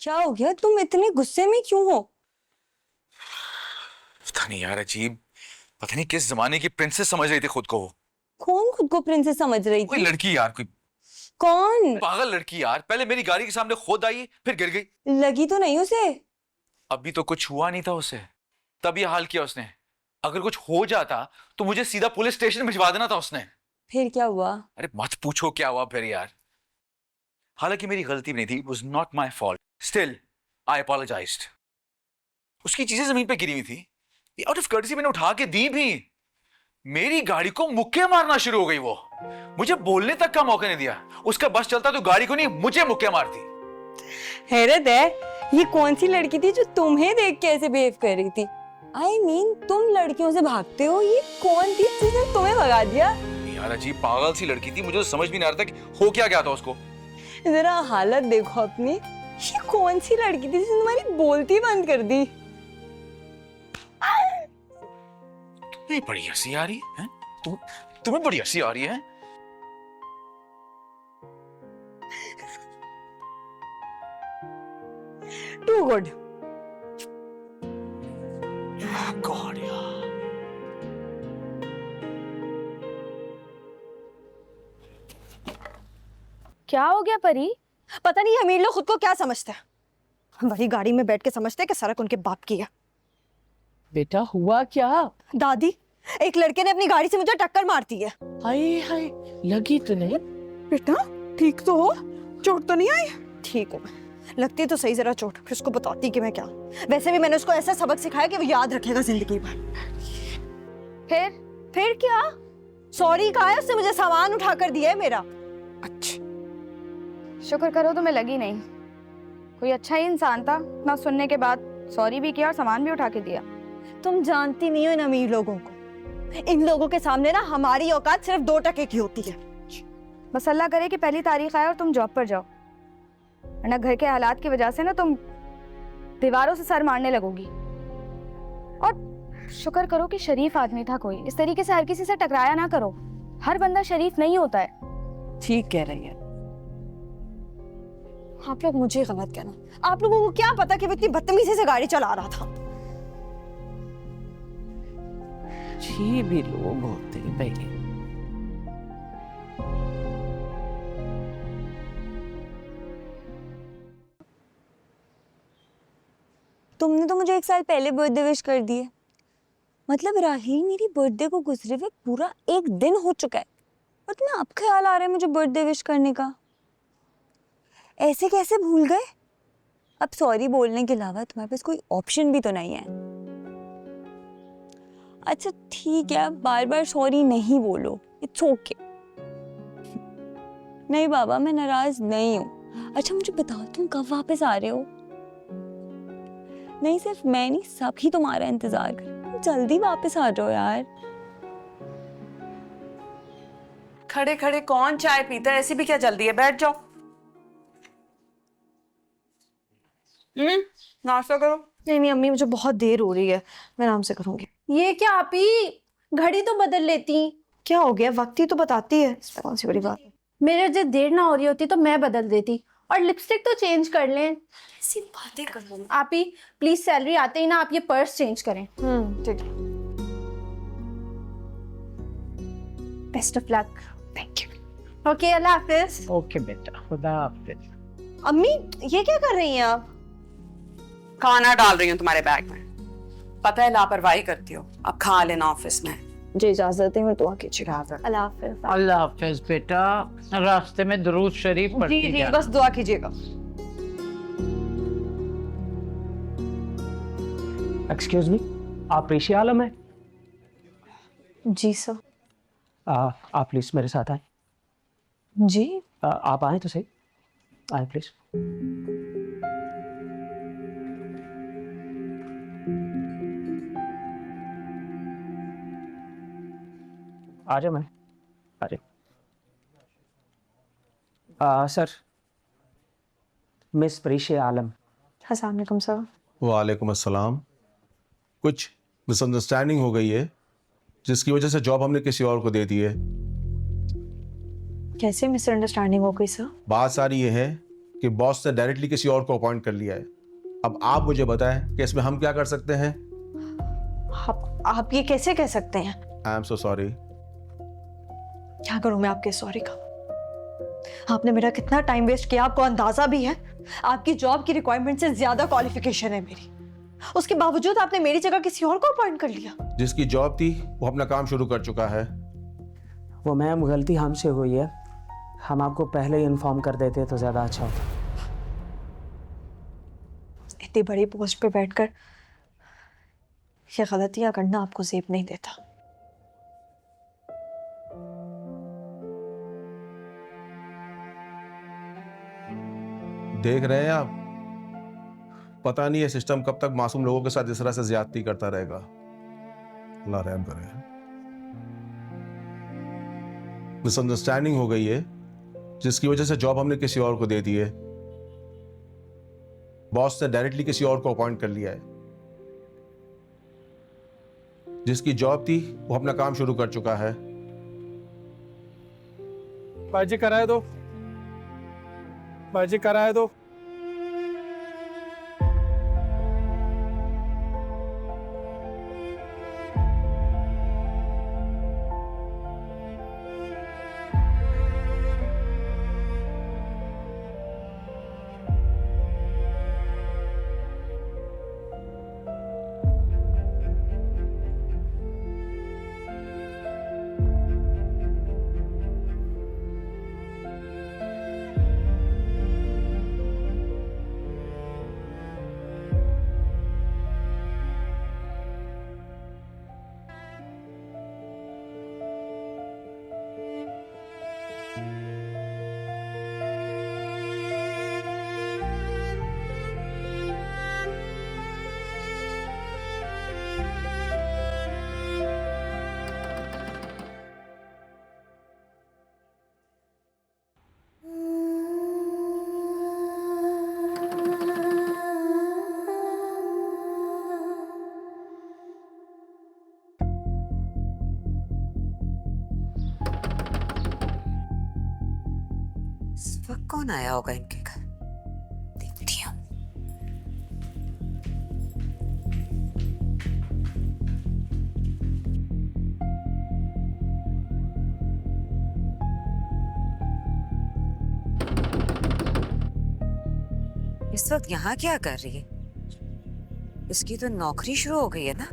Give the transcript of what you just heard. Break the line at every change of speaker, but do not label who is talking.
क्या हो गया? तुम इतने गुस्से में क्यों हो?
पता नहीं यार, अजीब। पता नहीं किस जमाने की प्रिंसेस समझ रही थी खुद को वो।
कौन खुद को प्रिंसेस समझ रही
कोई
थी?
लड़की यार, कोई
कौन?
पागल लड़की यार। पहले मेरी गाड़ी के सामने खुद आई, फिर गिर गई।
लगी तो नहीं उसे?
अभी तो कुछ हुआ नहीं था उसे, तब ये हाल किया उसने। अगर कुछ हो जाता तो मुझे सीधा पुलिस स्टेशन भिजवा देना था उसने।
फिर क्या हुआ?
अरे मत पूछो क्या हुआ फिर यार। हालांकि मेरी गलती नहीं थी, it was not my fault. Still I apologised. उसकी चीजें जमीन पे गिरी हुई थी, आउट ऑफ कर्टसी मैंने उठा के दी भी। मेरी गाड़ी को मुक्के मारना शुरू हो गई वो। मुझे बोलने तक का मौका नहीं दिया। उसका बस चलता तो गाड़ी को नहीं, मुझे मुक्के मारती।
हैरत है, ये कौन सी लड़की थी जो तुम्हें देख के ऐसे बिहेव कर रही थी? आई मीन तुम लड़कियों से भागते हो, ये कौन थी जिसने तुम्हें भगा दिया?
यार अजीब पागल सी लड़की थी, मुझे तो समझ भी नहीं आ रहा था कि हो क्या गया था उसको।
जरा हालत देखो अपनी। ये कौन सी लड़की थी जिसने तुम्हारी बोलती बंद कर दी?
तुम्हें बड़ी हंसी आ रही है? तुम्हें बड़ी हंसी आ रही है?
To good.
गॉड यार।
क्या हो गया परी?
पता नहीं अमीर लोग खुद को क्या समझते हैं। बड़ी गाड़ी में बैठ के समझते हैं कि सड़क उनके बाप की है।
बेटा हुआ क्या?
दादी, एक लड़के ने अपनी गाड़ी से मुझे टक्कर मार दी है।
हाय हाय, लगी तो नहीं?
बेटा ठीक तो हो? चोट तो नहीं आई? ठीक हो, लगती तो सही जरा चोट, फिर उसको बताती कि मैं क्या। वैसे भी मैंने उसको ऐसा सबक सिखाया कि वो याद रखेगा जिंदगी भर। फिर क्या? सॉरी कहा है उसने, मुझे सामान उठा कर दिया है मेरा। अच्छा
शुक्र करो तुम्हें लगी नहीं। कोई अच्छा ही इंसान था, ना सुनने के बाद सॉरी भी किया और सामान भी उठा के दिया।
तुम जानती नहीं हो इन अमीर लोगों को। इन लोगों के सामने ना हमारी औकात सिर्फ 2 टके की होती है।
बस अल्लाह करे कि पहली तारीख आए और तुम जॉब पर जाओ, वरना घर के हालात की वजह से ना तुम दीवारों से सर मारने लगोगी। और शुक्र करो कि शरीफ आदमी था कोई, इस तरीके से हर किसी से टकराया ना करो। हर बंदा शरीफ नहीं होता है।
ठीक कह रही है।
आप लोग मुझे गलत कहना। आप लोगों को क्या पता कि वो इतनी बदतमीजी से गाड़ी चला रहा था।
जी भी लोग होते हैं भाई।
तुमने तो मुझे 1 साल पहले बर्थडे विश कर दिए। मतलब राहील, मेरी बर्थडे को गुजरे हुए पूरा 1 दिन हो चुका है और तुम्हें अब ख्याल आ रहा है मुझे बर्थडे विश करने का? ऐसे कैसे भूल गए? अब सॉरी बोलने के अलावा तुम्हारे पास कोई ऑप्शन भी तो नहीं है। अच्छा ठीक है, बार बार सॉरी नहीं बोलो, इट्स ओके। नहीं बाबा, मैं नाराज नहीं हूँ। अच्छा मुझे बताओ, तुम कब वापस आ रहे हो? नहीं सिर्फ मैं नहीं, सब ही तुम्हारा इंतजार कर रहे हैं। जल्दी वापस आ जाओ यार।
खड़े खड़े कौन चाय पीता है? ऐसी भी क्या जल्दी है? बैठ जाओ। नाश्ता करो।
नहीं नहीं अम्मी, मुझे बहुत देर हो रही है, मैं आराम से करूंगी।
ये क्या आपी, घड़ी तो बदल लेती।
क्या हो गया? वक्त ही तो बताती है, इसमें कौन सी बड़ी बात है।
मेरे जब देर ना हो रही होती तो मैं बदल देती। और लिपस्टिक तो चेंज कर लें।
ऐसी बातें कर रही
आपी प्लीज, सैलरी आते ही ना आप ये पर्स चेंज करें।
ठीक है।
Best of luck.
Thank you.
Okay, Allah Hafiz.
Okay बेटा, खुदा हाफिज।
अम्मी ये क्या कर रही हैं आप?
खाना डाल रही हूँ तुम्हारे बैग में। पता है लापरवाही करती हो, अब खा लेना ऑफिस में।
जी इजाजत है, मैं दुआ कीजिएगा। अल्लाह हाफिज।
अल्लाह हाफिज बेटा, रास्ते में दुरूद शरीफ पढ़ती
जी जी,
जाना।
बस दुआ कीजिएगा।
एक्सक्यूज मी, आप ऋषि आलम है?
जी सर।
आप प्लीज मेरे साथ आए।
जी
आप आए तो सही, आए प्लीज। आ जाओ, मैं आ जाओ। सर, मिस ऋषि आलम।
अस्सलाम वालेकुम सर।
वालेकुम अस्सलाम। कुछ मिसअंडरस्टैंडिंग हो गई है जिसकी वजह से जॉब हमने किसी और को दे दी है।
कैसे मिसअंडरस्टैंडिंग हो गई सर?
बात सारी ये है कि बॉस ने डायरेक्टली किसी और को अपॉइंट कर लिया है। अब आप मुझे बताएं कि इसमें हम क्या कर सकते हैं।
आप ये कैसे कह सकते हैं?
I am so sorry.
क्या करूं मैं आपके सॉरी का? आपने मेरा कितना टाइम वेस्ट किया, आपको अंदाजा भी है? आपकी जॉब की रिक्वायरमेंट से ज्यादा क्वालिफिकेशन है मेरी, उसके बावजूद आपने मेरी जगह किसी और को अपॉइंट कर लिया।
जिसकी जॉब थी वो अपना काम शुरू कर चुका है।
वो मैम गलती हमसे हुई है, हम आपको पहले ही इन्फॉर्म कर देते तो ज़्यादा अच्छा होता।
इतनी बड़ी पोस्ट पे बैठकर ये गलतियां करना आपको जेब नहीं देता।
देख रहे हैं आप, पता नहीं है सिस्टम कब तक मासूम लोगों के साथ इस तरह से ज्यादती करता रहेगा। अल्लाह रहम करे। मिसअंडरस्टैंडिंग हो गई है जिसकी वजह से जॉब हमने किसी और को दे दी है। बॉस ने डायरेक्टली किसी और को अपॉइंट कर लिया है। जिसकी जॉब थी वो अपना काम शुरू कर चुका है।
बाजी कराए दो, बाजी कराए दो।
इस वक्त कौन आया होगा इनके घर, देखती हूँ। इस वक्त यहाँ क्या कर रही है? इसकी तो नौकरी शुरू हो गई है ना।